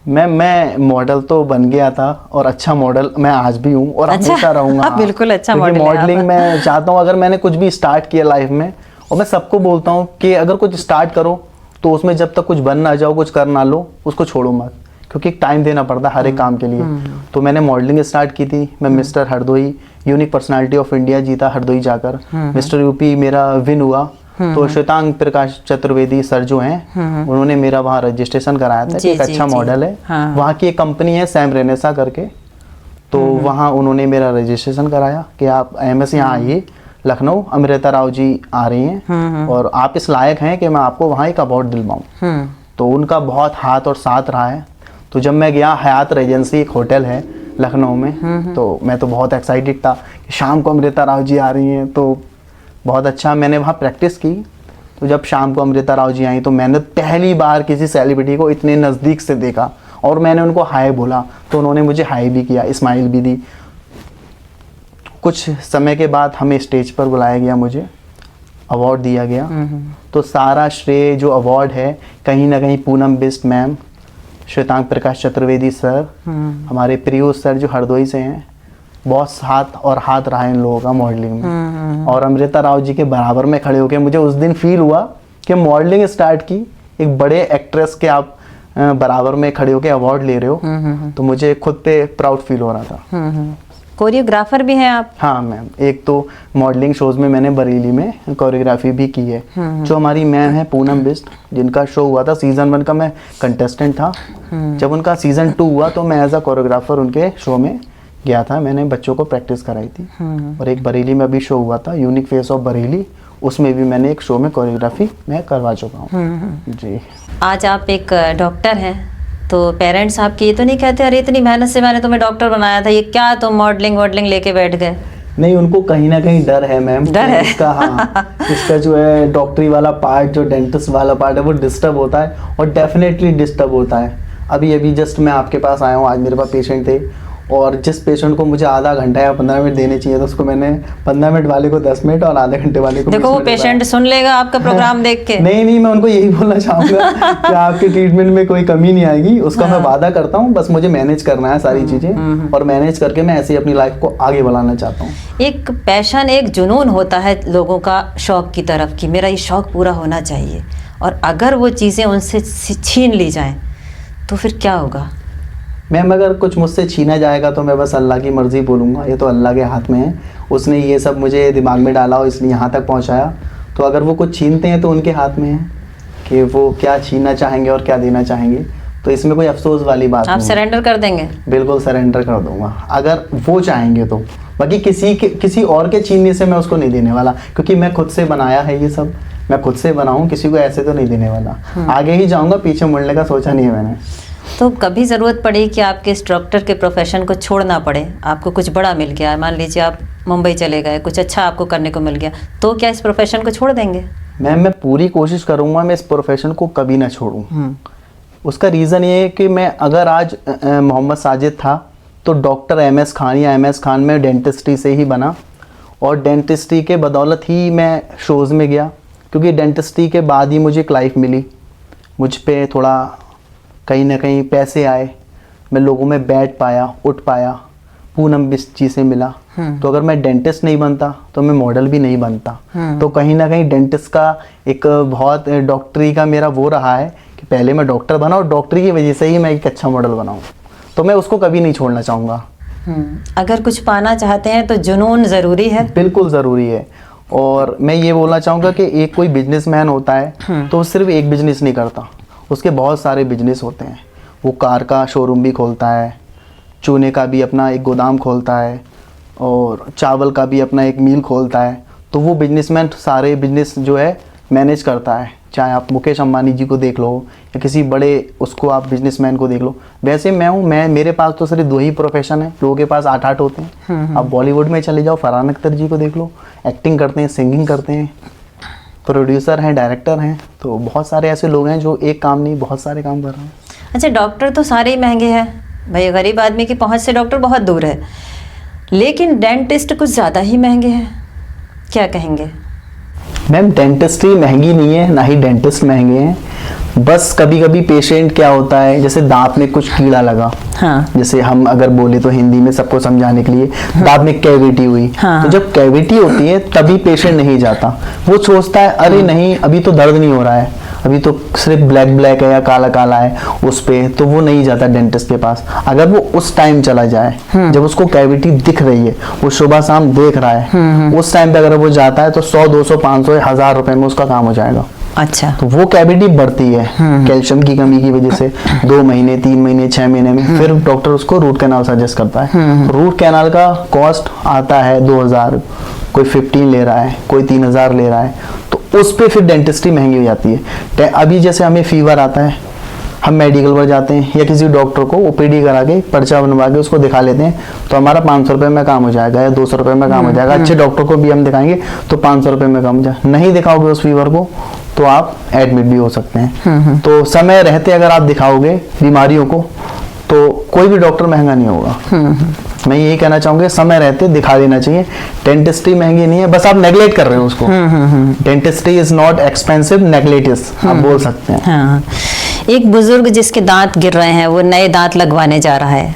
मैं मॉडल तो बन गया था, और अच्छा मॉडल मैं आज भी हूँ और अच्छा, हमेशा रहूंगा। आप बिल्कुल अच्छा मॉडल हैं मॉडलिंग आप। मैं चाहता हूँ, अगर मैंने कुछ भी स्टार्ट किया लाइफ में, और मैं सबको बोलता हूँ कि अगर कुछ स्टार्ट करो तो उसमें जब तक कुछ बन ना जाओ, कुछ कर ना लो, उसको छोड़ो मत, क्योंकि टाइम देना पड़ता है हर एक काम के लिए। तो मैंने मॉडलिंग स्टार्ट की थी, मैं mister Hardoi unique personality of India जीता हरदोई जाकर, मिस्टर यूपी मेरा विन हुआ। तो श्वेतांग प्रकाश चतुर्वेदी सर जो हैं, उन्होंने मेरा वहाँ रजिस्ट्रेशन कराया था कि एक अच्छा मॉडल है। हाँ। वहाँ की एक कंपनी है सैम रेनेसा करके, तो वहाँ उन्होंने मेरा रजिस्ट्रेशन कराया कि आप एमएस यहाँ आइए, लखनऊ अमृता राव जी आ रही हैं और आप इस लायक हैं कि मैं आपको वहाँ एक अवार्ड दिलवाऊँ। तो उनका बहुत हाथ और साथ रहा है। तो जब मैं गया, हयात रेजेंसी एक होटल है लखनऊ में, तो मैं तो बहुत एक्साइटेड था कि शाम को अमृता राव जी आ रही हैं, तो बहुत अच्छा मैंने वहाँ प्रैक्टिस की। तो जब शाम को अमृता राव जी आई तो मैंने पहली बार किसी सेलिब्रिटी को इतने नज़दीक से देखा, और मैंने उनको हाय बोला तो उन्होंने मुझे हाय भी किया, स्माइल भी दी। कुछ समय के बाद हमें स्टेज पर बुलाया गया, मुझे अवार्ड दिया गया। तो सारा श्रेय जो अवार्ड है कहीं ना कहीं पूनम बिष्ट मैम, श्वेतांग प्रकाश चतुर्वेदी सर, हमारे प्रियोश सर जो हरदोई से हैं, बहुत साथ और हाथ रहा है इन लोगों का मॉडलिंग में। और अमृता राव जी के बराबर में खड़े होकर मुझे उस दिन फील हुआ कि मॉडलिंग स्टार्ट की, एक बड़े एक्ट्रेस के आप बराबर में खड़े होकर अवार्ड ले रहे हो, तो मुझे खुद पे प्राउड फील हो रहा था। कोरियोग्राफर भी हैं आप? हाँ मैम, एक तो मॉडलिंग शोज में मैंने बरेली में कोरियोग्राफी भी की है। जो हमारी मैम है पूनम बिष्ट, जिनका शो हुआ था सीजन 1 का, मैं कंटेस्टेंट था। जब उनका सीजन 2 हुआ तो मैं एज अ कोरियोग्राफर उनके शो में गया था, मैंने बच्चों को प्रैक्टिस कराई थी। और एक बरेली में अभी शो हुआ था यूनिक फेस ऑफ बरेली, उसमें भी मैंने एक शो में कोरियोग्राफी मैं करवा चुका हूँ। जी। आज आप एक डॉक्टर हैं, तो पेरेंट्स आपके ये तो नहीं कहते अरे इतनी मेहनत से मैंने तुम्हें डॉक्टर बनाया था, ये क्या तुम मॉडलिंग लेके बैठ गए? नहीं, उनको कहीं ना कहीं डर है मैम, डर है इसका। हाँ, इसका जो है डॉक्टरी वाला पार्ट, जो डेंटिस्ट वाला पार्ट है, वो डिस्टर्ब होता है, और डेफिनेटली डिस्टर्ब होता है। अभी जस्ट मैं आपके पास आया हूँ, आज मेरे पास पेशेंट थे, और जिस पेशेंट को मुझे आधा घंटा या 15 मिनट देने चाहिए तो उसको मैंने 15 मिनट वाले को 10 मिनट और आधे घंटे वाले को 20 देखो वो मिनट पेशेंट सुन लेगा आपका प्रोग्राम देख के। नहीं, मैं उनको यही बोलना चाहूँगा कि आपके ट्रीटमेंट में कोई कमी नहीं आएगी, उसका मैं वादा करता हूँ। बस मुझे मैनेज करना है सारी चीज़ें, और मैनेज करके मैं ऐसे ही अपनी लाइफ को आगे बढ़ाना चाहता हूँ। एक पैशन, एक जुनून होता है लोगों का शौक की तरफ कि मेरा ये शौक पूरा होना चाहिए, और अगर वो चीज़ें उनसे छीन ली जाएं तो फिर क्या होगा? मैम, अगर कुछ मुझसे छीना जाएगा तो मैं बस अल्लाह की मर्ज़ी बोलूँगा, ये तो अल्लाह के हाथ में है। उसने ये सब मुझे दिमाग में डाला और इसलिए यहाँ तक पहुँचाया। तो अगर वो कुछ छीनते हैं तो उनके हाथ में है कि वो क्या छीनना चाहेंगे और क्या देना चाहेंगे। तो इसमें कोई अफसोस वाली बात नहीं। आप सरेंडर कर देंगे? बिल्कुल सरेंडर कर दूंगा अगर वो चाहेंगे तो। बाकी किसी और के छीनने से मैं उसको नहीं देने वाला, क्योंकि मैं खुद से बनाया है ये सब। मैं खुद से बनाऊं, किसी को ऐसे तो नहीं देने वाला। आगे ही जाऊंगा, पीछे मुड़ने का सोचा नहीं है मैंने। तो कभी ज़रूरत पड़ी कि आपके इस डॉक्टर के प्रोफेशन को छोड़ना पड़े, आपको कुछ बड़ा मिल गया, मान लीजिए आप मुंबई चले गए, कुछ अच्छा आपको करने को मिल गया, तो क्या इस प्रोफेशन को छोड़ देंगे? मैम मैं पूरी कोशिश करूंगा मैं इस प्रोफेशन को कभी ना छोड़ूं। उसका रीज़न ये है कि मैं अगर आज मोहम्मद साजिद था तो डॉक्टर MS खान या MS खान में डेंटिस्ट्री से ही बना, और डेंटिस्ट्री के बदौलत ही मैं शोज़ में गया, क्योंकि डेंटिस्ट्री के बाद ही मुझे एक लाइफ मिली, मुझ पे थोड़ा कहीं ना कहीं पैसे आए, मैं लोगों में बैठ पाया, उठ पाया, पूनम बिस्ची से मिला। तो अगर मैं डेंटिस्ट नहीं बनता तो मैं मॉडल भी नहीं बनता। तो कहीं ना कहीं डेंटिस्ट का एक बहुत डॉक्टरी का मेरा वो रहा है कि पहले मैं डॉक्टर बना और डॉक्टरी की वजह से ही मैं एक अच्छा मॉडल बनाऊँ, तो मैं उसको कभी नहीं छोड़ना चाहूँगा। अगर कुछ पाना चाहते हैं तो जुनून ज़रूरी है। बिल्कुल ज़रूरी है। और मैं ये बोलना चाहूँगा कि एक कोई बिजनेसमैन होता है तो वो सिर्फ एक बिजनेस नहीं करता, उसके बहुत सारे बिजनेस होते हैं। वो कार का शोरूम भी खोलता है, चूने का भी अपना एक गोदाम खोलता है, और चावल का भी अपना एक मिल खोलता है। तो वो बिजनेसमैन सारे बिजनेस जो है मैनेज करता है। चाहे आप मुकेश अंबानी जी को देख लो या किसी बड़े उसको आप बिजनेसमैन को देख लो। वैसे मैं मेरे पास तो सिर्फ 2 ही प्रोफेशन है, लोगों के पास 8-8 होते हैं। आप बॉलीवुड में चले जाओ, फरहान अख्तर जी को देख लो, एक्टिंग करते हैं, सिंगिंग करते हैं, प्रोड्यूसर हैं, डायरेक्टर हैं। तो बहुत सारे ऐसे लोग हैं जो एक काम नहीं बहुत सारे काम कर रहे हैं। अच्छा, डॉक्टर तो सारे ही महंगे हैं भाई, गरीब आदमी की पहुंच से डॉक्टर बहुत दूर है, लेकिन डेंटिस्ट कुछ ज़्यादा ही महंगे हैं, क्या कहेंगे? मैम डेंटिस्ट्री महंगी नहीं है, ना ही डेंटिस्ट महंगे हैं। बस कभी कभी पेशेंट क्या होता है, जैसे दांत में कुछ कीड़ा लगा, हाँ। जैसे हम अगर बोले तो हिंदी में सबको समझाने के लिए, दांत में कैविटी हुई, हाँ। तो जब कैविटी होती है तभी पेशेंट नहीं जाता। वो सोचता है अरे नहीं अभी तो दर्द नहीं हो रहा है, अभी तो सिर्फ ब्लैक ब्लैक है या काला काला है उस पे, तो वो नहीं जाता डेंटिस्ट के पास। अगर वो उस टाइम चला जाए जब उसको कैविटी दिख रही है, वो सुबह शाम देख रहा है, उस टाइम पे अगर वो जाता है तो 100, 200, 500, 1000 रुपए में उसका काम हो जाएगा। अच्छा। तो वो कैविटी बढ़ती है कैल्शियम की कमी की वजह से 2 महीने, 3 महीने, 6 महीने में, फिर डॉक्टर उसको रूट कैनाल सजेस्ट करता है। रूट कैनाल का कॉस्ट आता है 2000, कोई 15 ले रहा है, कोई 3000 ले रहा है, तो उस पे फिर डेंटिस्ट्री महंगी हो जाती है। अभी जैसे हमें फीवर आता है, हम मेडिकल पर जाते हैं या किसी डॉक्टर को OPD करा के पर्चा बनवा के उसको दिखा लेते हैं, तो हमारा 500 रुपये में काम हो जाएगा या 200 रुपये में काम हो जाएगा। अच्छे डॉक्टर को भी हम दिखाएंगे तो 500 रुपये में काम हो जाएगा। नहीं दिखाओगे उस फीवर को तो आप एडमिट भी हो सकते हैं। तो समय रहते अगर आप दिखाओगे बीमारियों को तो कोई भी डॉक्टर महंगा नहीं होगा। मैं यही कहना चाहूंगा, समय रहते दिखा देना चाहिए। डेंटिस्ट्री महंगी नहीं है, बस आप नेगलेक्ट कर रहे हो उसको। Dentistry is not expensive, neglect is आप बोल सकते हैं। हाँ। एक बुजुर्ग जिसके दांत गिर रहे हैं, वो नए दांत लगवाने जा रहा है,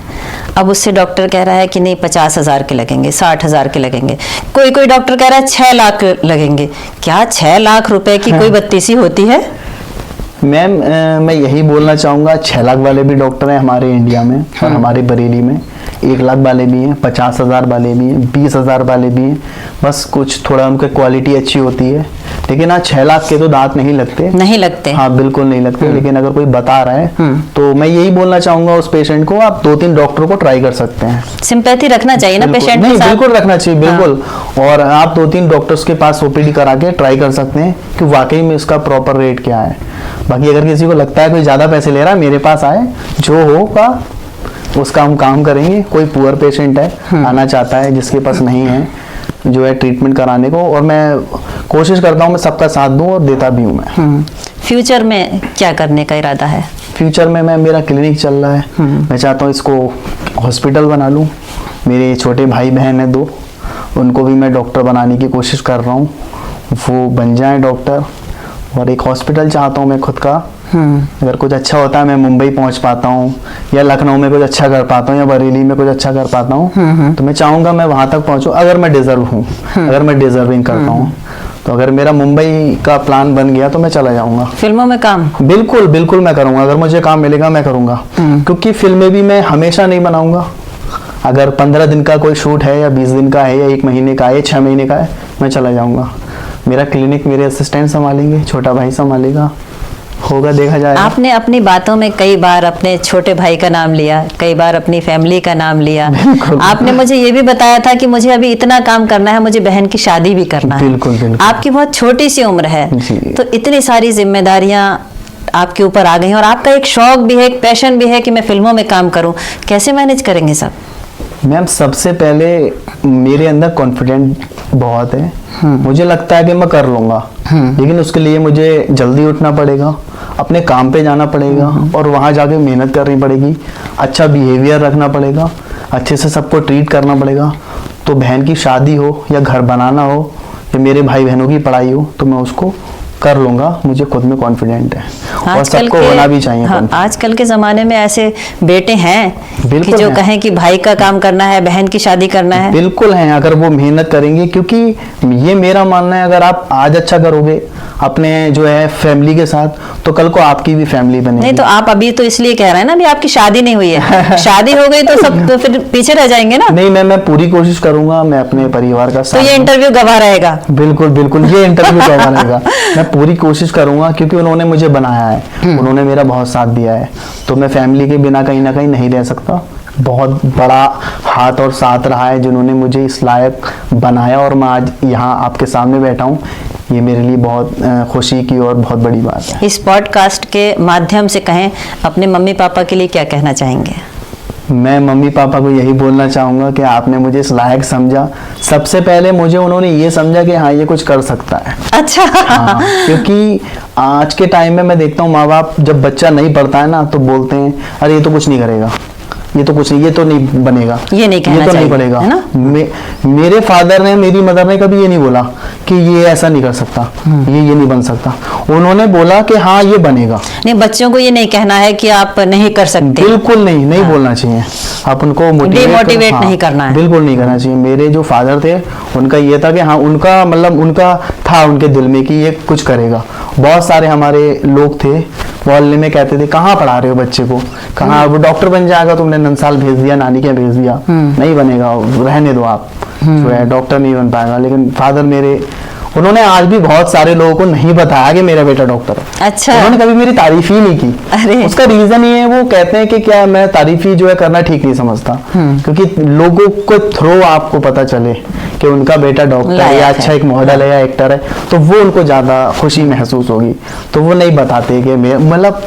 अब उससे डॉक्टर कह रहा है कि नहीं 50,000 के लगेंगे, 60,000 के लगेंगे, कोई कोई डॉक्टर कह रहा है 6 लाख लगेंगे। क्या 6 लाख रुपए की कोई बत्तीसी होती है? मैम मैं यही बोलना चाहूँगा, 6 लाख वाले भी डॉक्टर हैं हमारे इंडिया में और हमारे बरेली में, 1 लाख वाले भी हैं, 50,000 वाले भी हैं, 20,000 वाले भी हैं। बस कुछ थोड़ा उनकी क्वालिटी अच्छी होती है, लेकिन हाँ 6 लाख के तो दांत नहीं लगते। नहीं लगते? हाँ बिल्कुल नहीं लगते। लेकिन अगर कोई बता रहा है तो मैं यही बोलना चाहूंगा उस पेशेंट को, आप 2-3 डॉक्टर को ट्राई कर सकते हैं। सिंपैथी रखना चाहिए ना पेशेंट के साथ? बिल्कुल रखना चाहिए, बिल्कुल। और आप 2-3 डॉक्टर्स के पास OPD करा के ट्राई कर सकते हैं कि वाकई में इसका प्रॉपर रेट क्या है। बाकी अगर किसी को लगता है कोई ज्यादा पैसे ले रहा है, मेरे पास आए, जो होगा उसका हम काम करेंगे। कोई पुअर पेशेंट है, आना चाहता है, जिसके पास नहीं है जो है ट्रीटमेंट कराने को, और मैं कोशिश करता हूँ मैं सबका साथ दूं और देता भी हूँ मैं। फ्यूचर में क्या करने का इरादा है? फ्यूचर में मेरा क्लिनिक चल रहा है, मैं चाहता हूँ इसको हॉस्पिटल बना लूँ। मेरे छोटे भाई बहन हैं 2, उनको भी मैं डॉक्टर बनाने की कोशिश कर रहा हूँ, वो बन जाए डॉक्टर। और एक हॉस्पिटल चाहता हूँ मैं खुद का। अगर कुछ अच्छा होता है, मैं मुंबई पहुंच पाता हूँ या लखनऊ में कुछ अच्छा कर पाता हूँ या बरेली में कुछ अच्छा कर पाता हूँ, तो मैं चाहूँगा मैं वहाँ तक पहुँचूँ अगर मैं डिजर्व हूँ, अगर मैं डिजर्विंग करता हूँ। तो अगर मेरा मुंबई का प्लान बन गया तो मैं चला जाऊँगा। फिल्मों में काम? बिल्कुल बिल्कुल मैं करूँगा, अगर मुझे काम मिलेगा मैं करूँगा। क्योंकि फिल्में भी मैं हमेशा नहीं बनाऊँगा। अगर 15 दिन का कोई शूट है या 20 दिन का है या 1 महीने का है या 6 महीने का है, मैं चला जाऊँगा। मेरा क्लिनिक मेरे असिस्टेंट संभालेंगे, छोटा भाई संभालेगा, होगा, देखा जाएगा। आपने अपनी बातों में कई बार अपने छोटे भाई का नाम लिया, कई बार अपनी फैमिली का नाम लिया। आपने मुझे ये भी बताया था कि मुझे अभी इतना काम करना है, मुझे बहन की शादी भी करना है। बिल्कुल। आपकी बहुत छोटी सी उम्र है, तो इतनी सारी जिम्मेदारियां आपके ऊपर आ गई हैं, और आपका एक शौक भी है, एक पैशन भी है कि मैं फिल्मों में काम करूं। कैसे मैनेज करेंगे सब? मैम, सबसे पहले मेरे अंदर कॉन्फिडेंट बहुत है। मुझे लगता है कि मैं कर लूँगा, लेकिन उसके लिए मुझे जल्दी उठना पड़ेगा, अपने काम पे जाना पड़ेगा और वहाँ जाके मेहनत करनी पड़ेगी, अच्छा बिहेवियर रखना पड़ेगा, अच्छे से सबको ट्रीट करना पड़ेगा। तो बहन की शादी हो या घर बनाना हो या मेरे भाई बहनों की पढ़ाई हो, तो मैं उसको कर लूंगा। मुझे खुद में कॉन्फिडेंट है और सबको होना भी चाहिए। हाँ, आजकल के ज़माने में ऐसे बेटे हैं कि जो कहें कि भाई का काम करना है, बहन की शादी करना है। बिल्कुल हैं, अगर वो मेहनत करेंगे। क्योंकि ये मेरा मानना है, अगर आप आज अच्छा करोगे अपने जो है फैमिली के साथ, तो कल को आपकी भी फैमिली बनेगी। नहीं तो आप अभी तो इसलिए कह रहे हैं ना, अभी आपकी शादी नहीं हुई है। शादी हो गई तो सब तो फिर पीछे रह जाएंगे ना। नहीं, मैं पूरी कोशिश करूंगा, मैं अपने परिवार का साथ। तो ये इंटरव्यू गवाह रहेगा। बिल्कुल, ये इंटरव्यू गवाह रहेगा। मैं पूरी कोशिश करूंगा, क्योंकि उन्होंने मुझे बनाया है, उन्होंने मेरा बहुत साथ दिया है। तो मैं फैमिली के बिना कहीं ना कहीं नहीं रह सकता। बहुत बड़ा हाथ और साथ रहा है जिन्होंने मुझे इस लायक बनाया, और मैं आज यहाँ आपके सामने बैठा हूँ। ये मेरे लिए बहुत खुशी की और बहुत बड़ी बात है। इस पॉडकास्ट के माध्यम से कहें, अपने मम्मी पापा के लिए क्या कहना चाहेंगे? मैं मम्मी पापा को यही बोलना चाहूँगा कि आपने मुझे इस लायक समझा। सबसे पहले मुझे उन्होंने ये समझा कि हाँ, ये कुछ कर सकता है। अच्छा। हाँ, क्योंकि आज के टाइम में मैं देखता हूँ माँ बाप जब बच्चा नहीं पढ़ता है ना, तो बोलते हैं अरे ये तो कुछ नहीं करेगा, ये तो कुछ नहीं, ये तो नहीं बनेगा, ये नहीं कहना ये तो चाहिए, नहीं पड़ेगा, है ना? मेरे फादर ने, मेरी मदर ने कभी ये नहीं बोला कि ये ऐसा नहीं कर सकता, ये नहीं बन सकता। उन्होंने बोला कि हाँ, ये बनेगा। नहीं, बच्चों को ये नहीं कहना है कि आप नहीं कर सकते। बिल्कुल नहीं बोलना चाहिए। आप उनको डिमोटिवेट नहीं करना है। बिल्कुल नहीं करना चाहिए। मेरे जो फादर थे, उनका ये था कि हाँ, उनका मतलब उनका था उनके दिल में कि ये कुछ करेगा। बहुत सारे हमारे लोग थे मोहल्ले में, कहते थे कहाँ पढ़ा रहे हो बच्चे को, कहाँ वो डॉक्टर बन जाएगा, तुमने नंसाल भेज दिया, नानी के भेज दिया, नहीं बनेगा, रहने दो आप, जो है डॉक्टर नहीं बन पाएगा। लेकिन फादर मेरे, उन्होंने आज भी बहुत सारे लोगों को नहीं बताया कि मेरा बेटा डॉक्टर है। अच्छा। उन्होंने कभी मेरी तारीफ ही नहीं की। अरे। उसका रीजन ये है, वो कहते हैं कि क्या मैं तारीफ ही जो है करना ठीक नहीं समझता, क्योंकि लोगों को थ्रू आपको पता चले कि उनका बेटा डॉक्टर है या अच्छा एक मॉडल है या एक्टर है, तो वो उनको ज्यादा खुशी महसूस होगी। तो वो नहीं बताते कि मैं, मतलब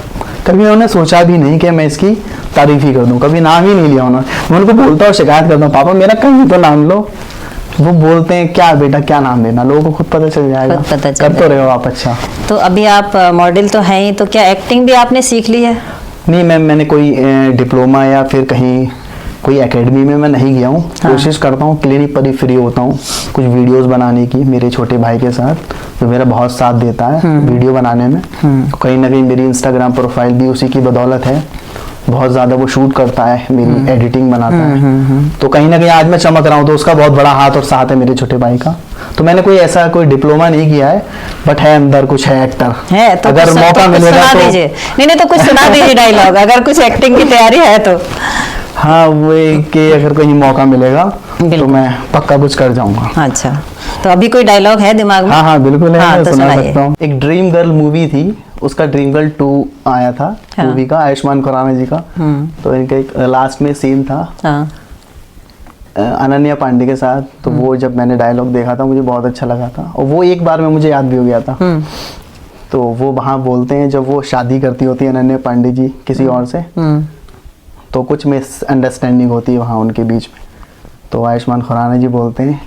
कभी उन्होंने सोचा भी नहीं कि मैं इसकी तारीफ ही कर दूं, कभी नाम ही नहीं लिया उन्होंने। मैं उनको बोलता हूँ, शिकायत करता हूँ, पापा मेरा कहीं तो नाम लो। वो बोलते हैं क्या बेटा, क्या नाम लेना, लोगों को खुद पता चल जाएगा, कर तो रहे हो आप। अच्छा, तो अभी आप मॉडल तो हैं ही, तो क्या एक्टिंग भी आपने सीख ली है? नहीं मैम, मैंने कोई डिप्लोमा या फिर कहीं कोई एकेडमी में मैं नहीं गया हूँ। हाँ। कोशिश करता हूँ, क्लिनिक पर ही फ्री होता हूँ कुछ वीडियोस बनाने की, मेरे छोटे भाई के साथ, जो मेरा बहुत साथ देता है वीडियो बनाने में। कहीं ना कहीं मेरी इंस्टाग्राम प्रोफाइल भी उसी की बदौलत है। बहुत ज्यादा वो शूट करता है, मेरी एडिटिंग बनाता है। तो कहीं ना कहीं आज मैं चमक रहा हूँ, तो उसका बहुत बड़ा हाथ और साथ है मेरे छोटे भाई का। तो मैंने कोई ऐसा कोई डिप्लोमा नहीं किया है, बट है अंदर कुछ है, एक्टर है। तो अगर मौका मिलेगा तो नहीं तो कुछ सुना दीजिए डायलॉग, अगर कुछ एक्टिंग की तैयारी है तो। हाँ, वो कि अगर कहीं मौका मिलेगा तो मैं पक्का कुछ कर जाऊंगा। अच्छा, तो अभी कोई डायलॉग है दिमाग में? हाँ बिल्कुल है। हाँ, तो सुना सकता हूँ। एक ड्रीम गर्ल मूवी थी, उसका ड्रीम गर्ल 2 आया था। हाँ। मूवी का, आयुष्मान खुराना जी का। तो इनका एक लास्ट में सीन था। हाँ। अनन्या पांडे के साथ। तो वो जब मैंने डायलॉग देखा था, मुझे बहुत अच्छा लगा था, और वो एक बार में मुझे याद भी हो गया था। तो वो वहाँ बोलते हैं, जब वो शादी करती होती है अनन्या पांडे जी किसी और से, तो कुछ मिसअंडरस्टैंडिंग होती है वहाँ उनके बीच में। तो आयुष्मान खुराना जी बोलते हैं,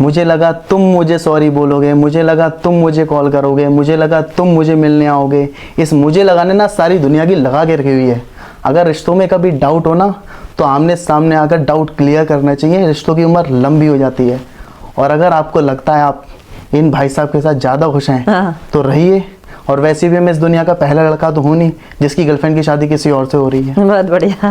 मुझे लगा तुम मुझे सॉरी बोलोगे, मुझे लगा तुम मुझे कॉल करोगे, मुझे लगा तुम मुझे मिलने आओगे। इस मुझे लगाने ना सारी दुनिया की लगा के रखी हुई है। अगर रिश्तों में कभी डाउट हो ना, तो आमने सामने आकर डाउट क्लियर करना चाहिए। रिश्तों की उम्र लंबी हो जाती है। और अगर आपको लगता है आप इन भाई साहब के साथ ज़्यादा खुश हैं, तो रहिए। और वैसे भी मैं इस दुनिया का पहला लड़का तो हूँ नहीं जिसकी गर्लफ्रेंड की शादी किसी और से हो रही है। बहुत बढ़िया।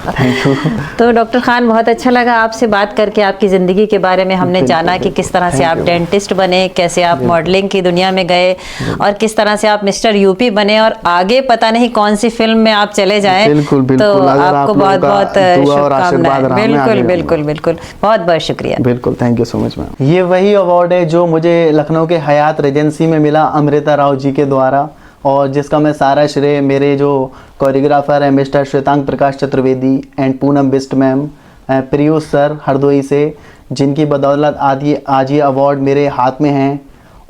Thank you. तो डॉक्टर खान, बहुत अच्छा लगा आपसे बात करके। आपकी ज़िंदगी के बारे में हमने जाना कि किस तरह से आप डेंटिस्ट बने, कैसे आप मॉडलिंग की दुनिया में गए, और किस तरह से आप मिस्टर यूपी बने, और आगे पता नहीं कौन सी फिल्म में आप चले जाएं। तो आपको बहुत बहुत शुभकामनाएं। बिल्कुल बिल्कुल बिल्कुल, बहुत बहुत शुक्रिया। बिल्कुल, thank you so much ma'am. ये वही अवार्ड है जो मुझे लखनऊ के हयात रेजेंसी में मिला अमृता राव जी के द्वारा। और जिसका मैं सारा श्रेय मेरे जो कोरियोग्राफर हैं mister Shwetang Prakash Chaturvedi and Poonam Bisht ma'am, Priyosh sir Hardoi से, जिनकी बदौलत आज ये अवार्ड मेरे हाथ में हैं।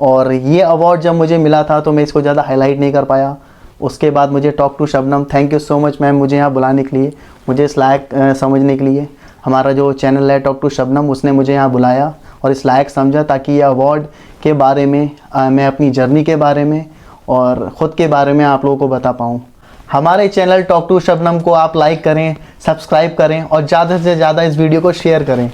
और ये अवार्ड जब मुझे मिला था तो मैं इसको ज़्यादा हाईलाइट नहीं कर पाया। उसके बाद मुझे talk to Shabnam, thank you so much ma'am मुझे यहाँ बुलाने के लिए, मुझे इस लायक समझने के लिए। हमारा जो चैनल है टॉक टू शबनम, उसने मुझे यहाँ बुलाया और इस लायक समझा ताकि ये अवार्ड के बारे में मैं अपनी जर्नी के बारे में और ख़ुद के बारे में आप लोगों को बता पाऊँ। हमारे चैनल टॉक टू शबनम को आप लाइक करें, सब्सक्राइब करें और ज़्यादा से ज़्यादा इस वीडियो को शेयर करें।